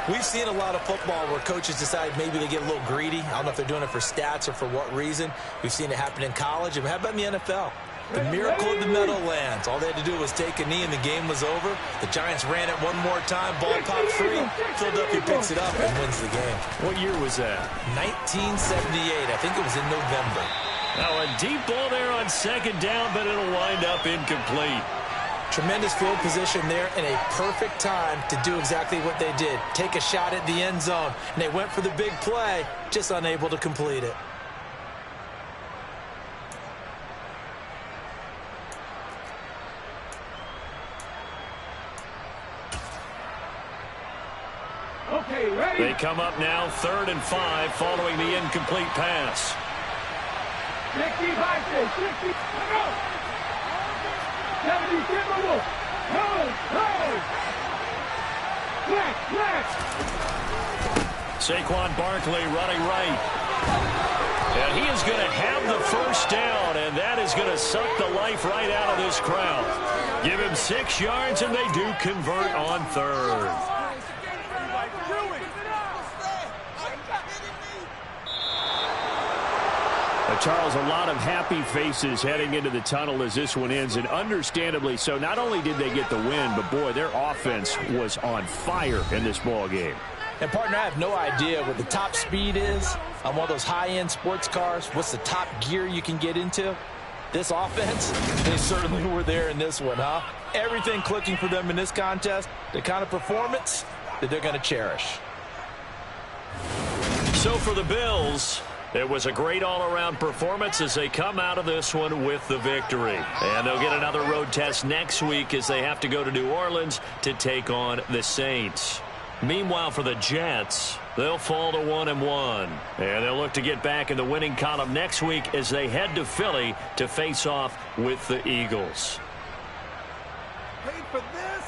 we've seen a lot of football where coaches decide maybe they get a little greedy. I don't know if they're doing it for stats or for what reason. We've seen it happen in college. And how about in the NFL? The miracle of the Meadowlands. All they had to do was take a knee and the game was over. The Giants ran it one more time. Ball popped free. Philadelphia picks it up and wins the game. What year was that? 1978. I think it was in November. Now a deep ball there on second down, but it'll wind up incomplete. Tremendous field position there and a perfect time to do exactly what they did. Take a shot at the end zone. And they went for the big play, just unable to complete it. Okay, ready? They come up now 3rd and 5 following the incomplete pass. 60, 60, go! 70, Timberwolf! Hold! Black! Saquon Barkley running right. And he is going to have the first down, and that is going to suck the life right out of this crowd. Give him 6 yards, and they do convert on 3rd. Charles, a lot of happy faces heading into the tunnel as this one ends, and understandably so. Not only did they get the win, but boy, their offense was on fire in this ball game. And partner, I have no idea what the top speed is on one of those high-end sports cars. What's the top gear you can get into? This offense, they certainly were there in this one, huh? Everything clicking for them in this contest, the kind of performance that they're going to cherish. So for the Bills, it was a great all-around performance as they come out of this one with the victory. And they'll get another road test next week as they have to go to New Orleans to take on the Saints. Meanwhile, for the Jets, they'll fall to 1-1. And they'll look to get back in the winning column next week as they head to Philly to face off with the Eagles. Paid for this?